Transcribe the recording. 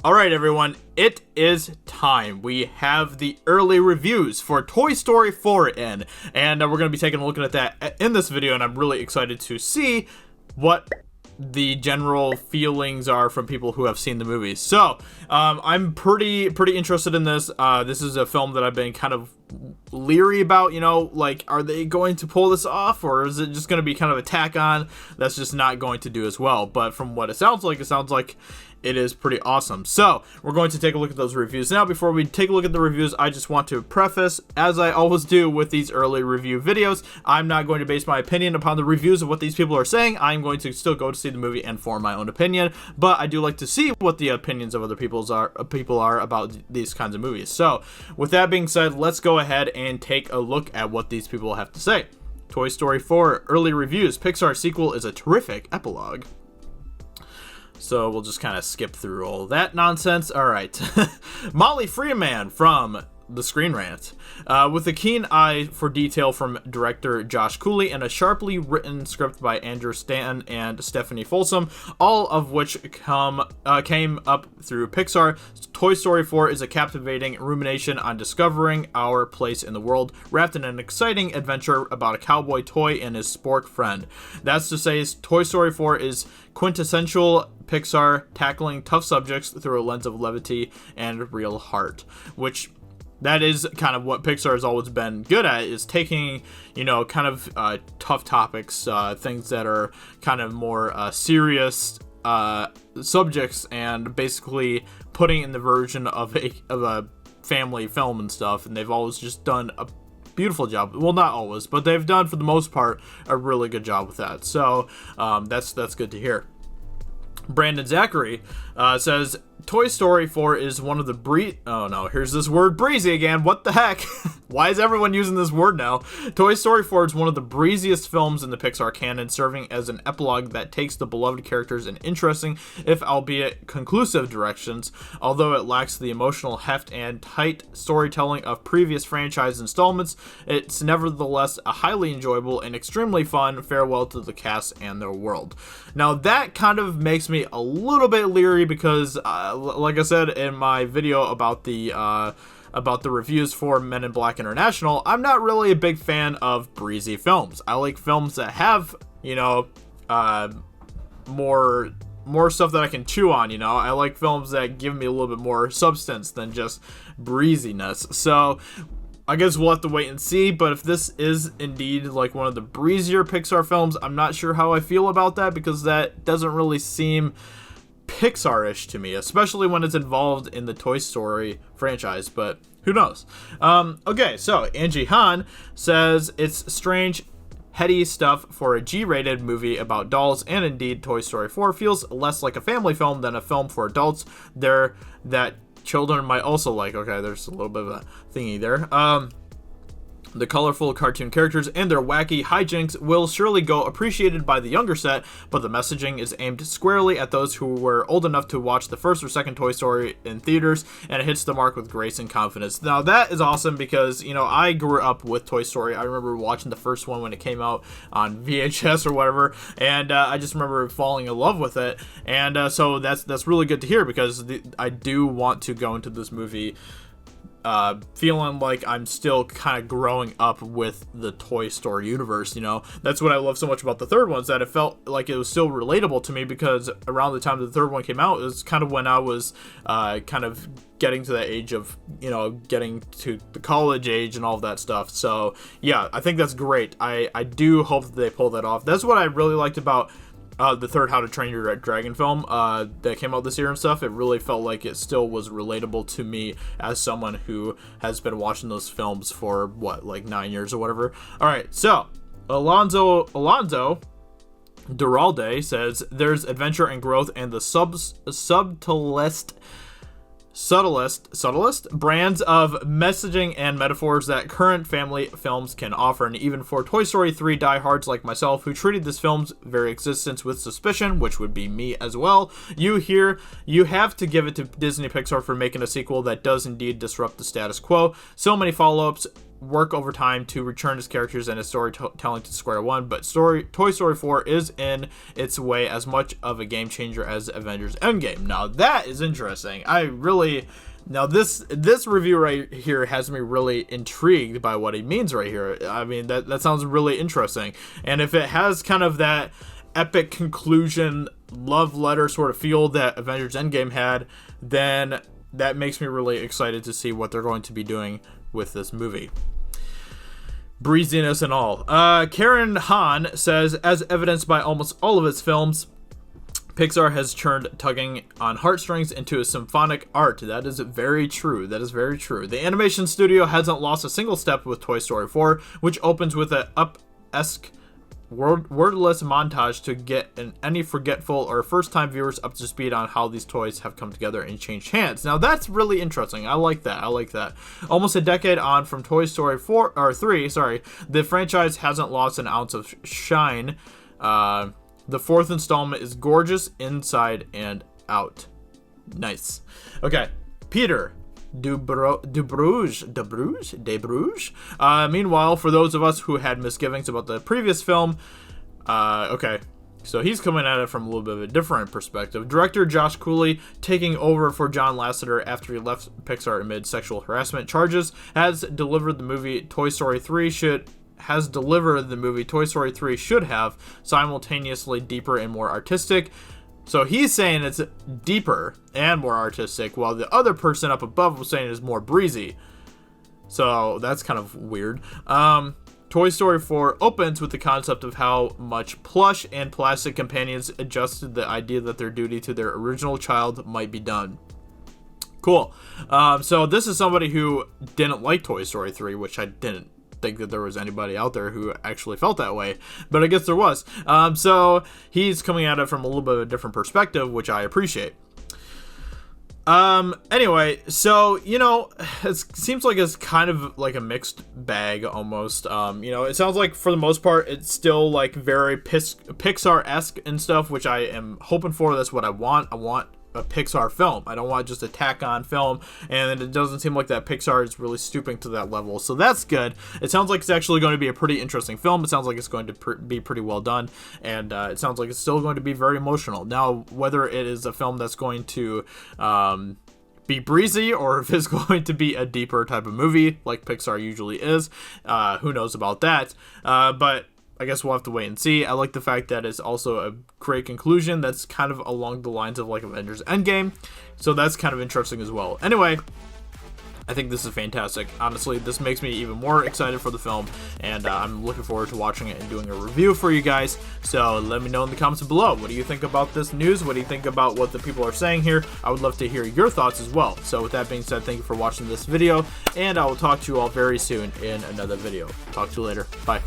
All right, everyone, it is time. We have the early reviews for Toy Story 4 in, and we're going to be taking a look at that in this video, and I'm really excited to see what the general feelings are from people who have seen the movies. So, I'm pretty interested in this. This is a film that I've been kind of leery about, you know, like, are they going to pull this off, or is it just going to be kind of a tack on that's just not going to do as well? But from what it sounds like it is pretty awesome. So we're going to take a look at those reviews. Now, before we take a look at the reviews, I just want to preface, as I always do with these early review videos, I'm not going to base my opinion upon the reviews of what these people are saying. I'm going to still go to see the movie and form my own opinion, but I do like to see what the opinions of other people are about these kinds of movies. So with that being said, let's go ahead and take a look at what these people have to say. Toy Story 4 early reviews. Pixar sequel is a terrific epilogue. So we'll just kind of skip through all that nonsense. All right. Molly Freeman from The Screen Rant. With a keen eye for detail from director Josh Cooley and a sharply written script by Andrew Stanton and Stephanie Folsom, all of which came up through Pixar, Toy Story 4 is a captivating rumination on discovering our place in the world, wrapped in an exciting adventure about a cowboy toy and his spork friend. That's to say, Toy Story 4 is quintessential Pixar, tackling tough subjects through a lens of levity and real heart, which that is kind of what Pixar has always been good at, is taking, you know, kind of tough topics, things that are kind of more serious subjects, and basically putting in the version of a family film and stuff. And they've always just done a beautiful job. Well, not always, but they've done, for the most part, a really good job with that. So that's good to hear. Brandon Zachary says, Toy Story 4 is one of the oh no, here's this word breezy again. What the heck? Why is everyone using this word now? Toy Story 4 is one of the breeziest films in the Pixar canon, serving as an epilogue that takes the beloved characters in interesting, if albeit conclusive, directions. Although it lacks the emotional heft and tight storytelling of previous franchise installments, it's nevertheless a highly enjoyable and extremely fun farewell to the cast and their world. Now, that kind of makes me a little bit leery because, like I said in my video about the reviews for Men in Black International, I'm not really a big fan of breezy films. I like films that have, you know, more stuff that I can chew on, you know. I like films that give me a little bit more substance than just breeziness. So I guess we'll have to wait and see, but if this is indeed like one of the breezier Pixar films, I'm not sure how I feel about that, because that doesn't really seem Pixar-ish to me, especially when it's involved in the Toy Story franchise, but who knows? Okay, so Angie Han says, it's strange, heady stuff for a G-rated movie about dolls, and indeed Toy Story 4 feels less like a family film than a film for adults there that children might also like. Okay, there's a little bit of a thingy there. The colorful cartoon characters and their wacky hijinks will surely go appreciated by the younger set, but the messaging is aimed squarely at those who were old enough to watch the first or second Toy Story in theaters, and it hits the mark with grace and confidence. Now, that is awesome because, you know, I grew up with Toy Story. I remember watching the first one when it came out on VHS or whatever, and I just remember falling in love with it. And so that's really good to hear, because I do want to go into this movie feeling like I'm still kind of growing up with the Toy Story universe, you know. That's what I love so much about the third one, is that it felt like it was still relatable to me, because around the time the third one came out, it was kind of when I was kind of getting to that age of, you know, getting to the college age and all of that stuff. So yeah, I think that's great. I do hope that they pull that off. That's what I really liked about the third How to Train Your Dragon film that came out this year and stuff. It really felt like it still was relatable to me as someone who has been watching those films for, what, like 9 years or whatever. All right, so Alonzo Duralde says, there's adventure and growth, and the subtlest brands of messaging and metaphors that current family films can offer. And even for Toy Story 3 diehards like myself, who treated this film's very existence with suspicion, which would be me as well, you have to give it to Disney Pixar for making a sequel that does indeed disrupt the status quo. So many follow-ups work over time to return his characters and his storytelling to square one, but Toy Story 4 is in its way as much of a game changer as Avengers Endgame. Now that is interesting. Now this review right here has me really intrigued by what he means right here. I mean, that sounds really interesting. And if it has kind of that epic conclusion, love letter sort of feel that Avengers Endgame had, then that makes me really excited to see what they're going to be doing with this movie. Breeziness and all. Karen Hahn says, as evidenced by almost all of its films, Pixar has turned tugging on heartstrings into a symphonic art. That is very true. That is very true. The animation studio hasn't lost a single step with Toy Story 4, which opens with a Up-esque wordless montage to get any forgetful or first-time viewers up to speed on how these toys have come together and changed hands. Now that's really interesting. I like that. Almost a decade on from Toy Story 3, the franchise hasn't lost an ounce of shine. The fourth installment is gorgeous inside and out. Nice. Okay, Peter De Bruges. Meanwhile, for those of us who had misgivings about the previous film, okay, so he's coming at it from a little bit of a different perspective. Director Josh Cooley, taking over for John Lasseter after he left Pixar amid sexual harassment charges, has delivered the movie Toy Story 3 should have, simultaneously deeper and more artistic. So he's saying it's deeper and more artistic, while the other person up above was saying it's more breezy. So that's kind of weird. Toy Story 4 opens with the concept of how much plush and plastic companions adjusted the idea that their duty to their original child might be done. Cool. So this is somebody who didn't like Toy Story 3, which I didn't think that there was anybody out there who actually felt that way, but I guess there was. So he's coming at it from a little bit of a different perspective, which I appreciate. Anyway, so, you know, it seems like it's kind of like a mixed bag almost. You know, it sounds like for the most part it's still like very Pixar-esque and stuff, which I am hoping for. That's what I want. I want a Pixar film. I don't want just a tack-on film, and it doesn't seem like that Pixar is really stooping to that level, so that's good. It sounds like it's actually going to be a pretty interesting film. It sounds like it's going to be pretty well done, and it sounds like it's still going to be very emotional. Now, whether it is a film that's going to be breezy, or if it's going to be a deeper type of movie like Pixar usually is, who knows about that, but I guess we'll have to wait and see. I like the fact that it's also a great conclusion that's kind of along the lines of like Avengers Endgame, so that's kind of interesting as well. Anyway, I think this is fantastic. Honestly, this makes me even more excited for the film, and I'm looking forward to watching it and doing a review for you guys. So let me know in the comments below. What do you think about this news? What do you think about what the people are saying here? I would love to hear your thoughts as well. So with that being said, thank you for watching this video, and I will talk to you all very soon in another video. Talk to you later. Bye.